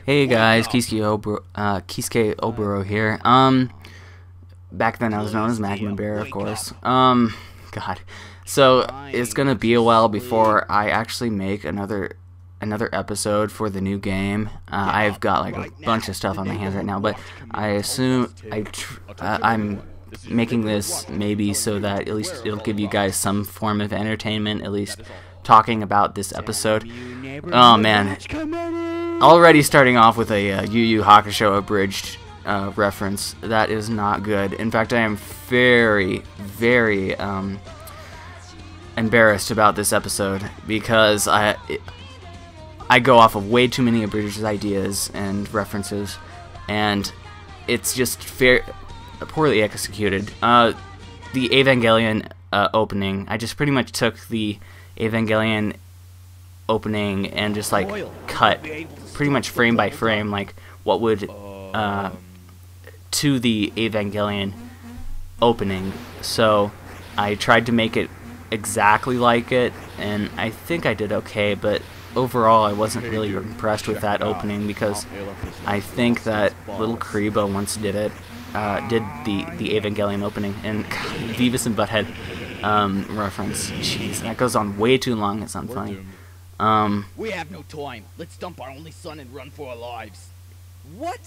Hey guys, Kisuke Oboro here. Back then I was known as Magma Bear, of course. God. So it's gonna be a while before I actually make another episode for the new game. I've got like a bunch of stuff on my hands right now, but I assume I'm making this maybe so that at least it'll give you guys some form of entertainment, at least talking about this episode. Oh man, already starting off with a Yu Yu Hakusho Abridged reference. That is not good. In fact, I am very embarrassed about this episode because I go off of way too many Abridged ideas and references, and it's just poorly executed. The Evangelion opening, I just pretty much took the Evangelion opening and just like cut pretty much frame by frame like what would to the Evangelion opening. So I tried to make it exactly like it, and I think I did okay, but overall I wasn't really impressed with that opening because I think that Little Karibo once did it, did the Evangelion opening, and Beavis and Butthead reference. Jeez, that goes on way too long. It's unfunny. We have no time. Let's dump our only son and run for our lives. What?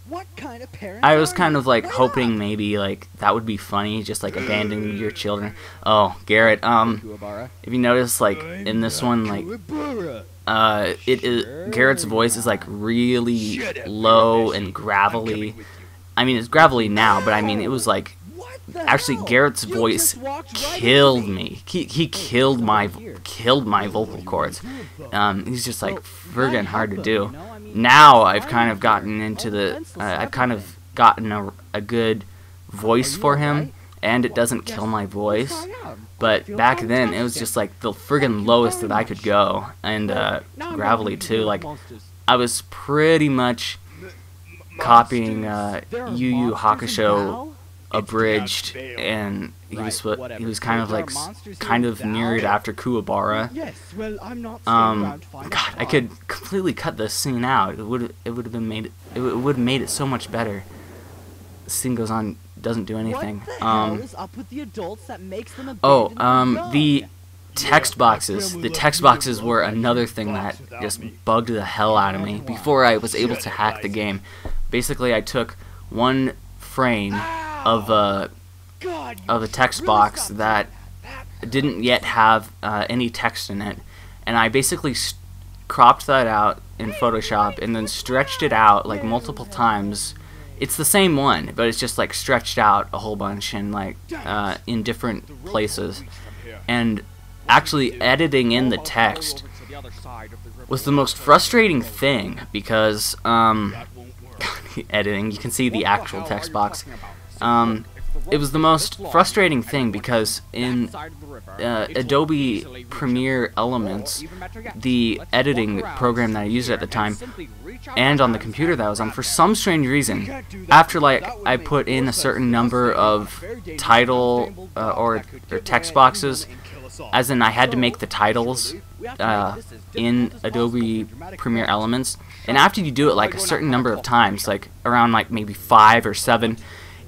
What kind of parents? I was kind of like hoping maybe like that would be funny, just like abandoning your children. Oh, Garrett. If you notice, like in this one, like Garrett's voice is like really low and gravelly. I mean, it's gravelly now, but I mean it was like actually Garrett's voice killed me. He killed my vocal cords. He's just like friggin' hard to do. Now I've kind of gotten into the I've kind of gotten a good voice for him, and it doesn't kill my voice. But back then it was just like the friggin' lowest that I could go, and gravelly too. Like I was pretty much copying Yu Yu Hakusho Abridged, and he was kind of like mirrored after Kuwabara. God, I could completely cut this scene out. It would have made it so much better. The scene goes on, doesn't do anything. The text boxes. The text boxes were another thing that just bugged the hell out of me before I was able to hack the game. Basically, I took one frame of a text box that didn't yet have any text in it, and I basically cropped that out in Photoshop and then stretched it out like multiple times. It's the same one, but it's just like stretched out a whole bunch and like in different places. And actually editing in the text was the most frustrating thing because editing, you can see the actual text box. It was the most frustrating thing because in Adobe Premiere Elements, the editing program that I used at the time, and on the computer that I was on, for some strange reason, after like I put in a certain number of title or text boxes, as in I had to make the titles in Adobe Premiere Elements, and after you do it like a certain number of times, like around like maybe 5 or 7,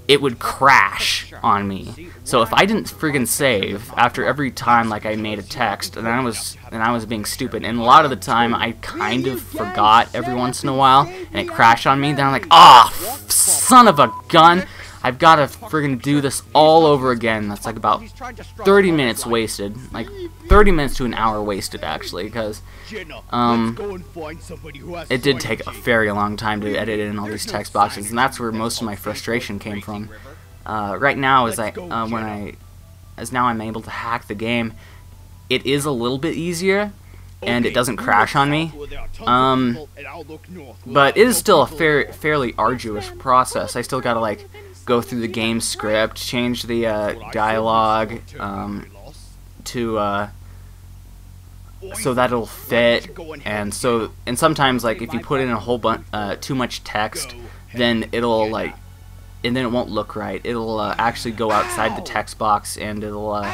it would crash on me. So if I didn't friggin' save after every time like I made a text, and I was being stupid, and a lot of the time I kind of forgot every once in a while, and it crashed on me, then I'm like, ah, son of a gun, I've got to friggin' do this all over again. That's like about 30 minutes wasted, like 30 minutes to an hour wasted actually, because it did take a very long time to edit in all these text boxes, and that's where most of my frustration came from. Right now, as now I'm able to hack the game, it is a little bit easier, and it doesn't crash on me. But it is still a fairly arduous process. I still gotta like go through the game script, change the dialogue to so that it'll fit, and sometimes like if you put in a whole bunch too much text, then it'll like, and then it won't look right. It'll actually go outside the text box, and it'll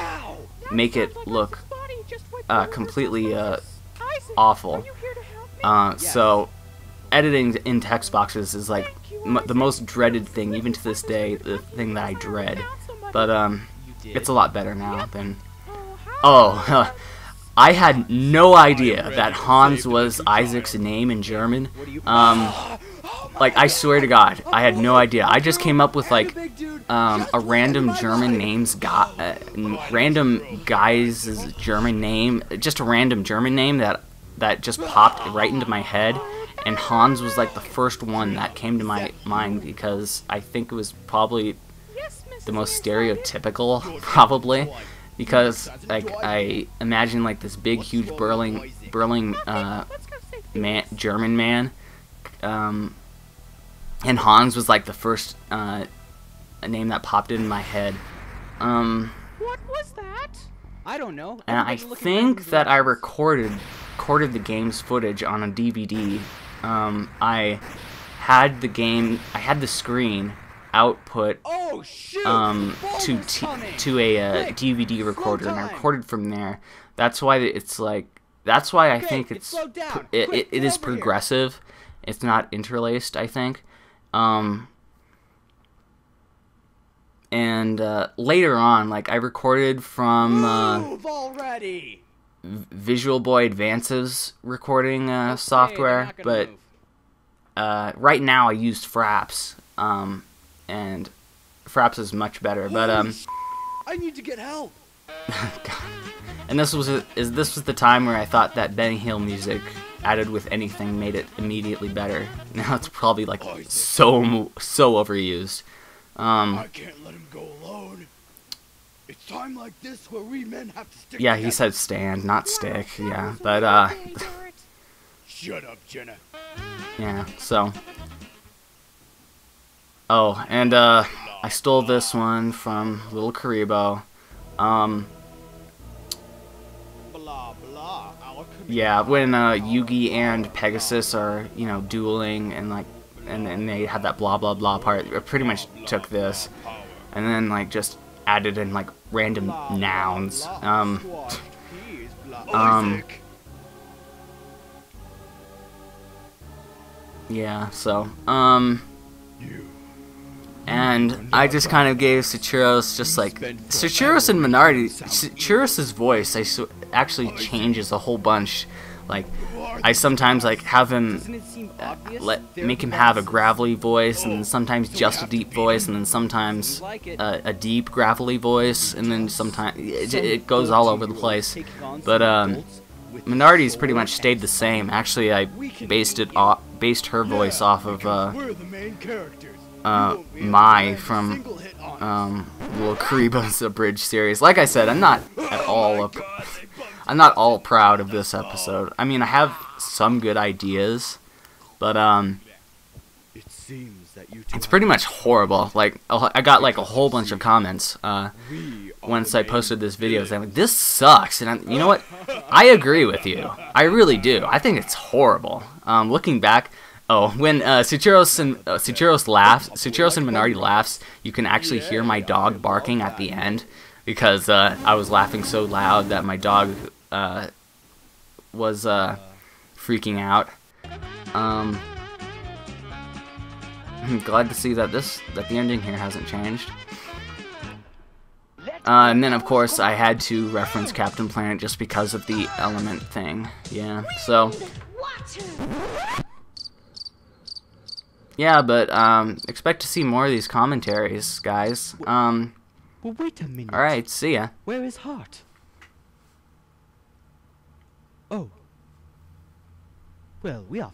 make it look completely awful. So editing in text boxes is like the most dreaded thing, even to this day, the thing that I dread. But it's a lot better now than. Oh, I had no idea that Hans was Isaac's name in German. Like, I swear to God, I had no idea. I just came up with like a random German random guy's German name, just a random German name that just popped right into my head. And Hans was like the first one that came to my mind because I think it was probably the most stereotypical, probably, because like I imagine like this big, huge, burling German man, and Hans was like the first name that popped in my head. What was that? I don't know. And I think that I recorded the game's footage on a DVD. I had the screen output to a DVD recorder, and I recorded from there. That's why it's like. That's why I think it is progressive. It's not interlaced, I think. And later on, like I recorded from Visual Boy Advance's recording software, but right now I used Fraps, and Fraps is much better. But I need to get help. God. And this was the time where I thought that Benny Hill music added with anything made it immediately better. Now it's probably like so overused. I can't let him go alone. It's time like this where we men have to stick Yeah, together. he said stand, not stick. Yeah, but Shut up, Jenna. yeah. So. Oh, and I stole this one from Little Karibo. Yeah, when Yugi and Pegasus are, you know, dueling and like, and they had that blah blah blah part. I pretty much took this, and then like just added in like random nouns. Yeah. So and I just kind of gave Sachiros just like Sachiros and Minardi. Sachiros' voice actually changes a whole bunch. Like I sometimes like have him make him have a gravelly voice, and then sometimes just a deep voice, and then sometimes a deep gravelly voice, and then sometimes it goes all over the place. But Minardi's pretty much stayed the same. Actually, I based her voice off of Mai from Little Karibo's Abridged series. Like I said, I'm not all proud of this episode. I mean, I have some good ideas, but it's pretty much horrible. Like I got like a whole bunch of comments once I posted this video saying like, this sucks, and you know what? I agree with you. I really do. I think it's horrible. Looking back. Oh, when Sachiros and Minardi laughs, you can actually hear my dog barking at the end, because I was laughing so loud that my dog was freaking out. I'm glad to see that the ending here hasn't changed. And then of course I had to reference Captain Planet just because of the element thing. Yeah, so. Yeah, but expect to see more of these commentaries, guys. Well, wait a minute. Alright, see ya. Where is Hart? Oh. Well, we are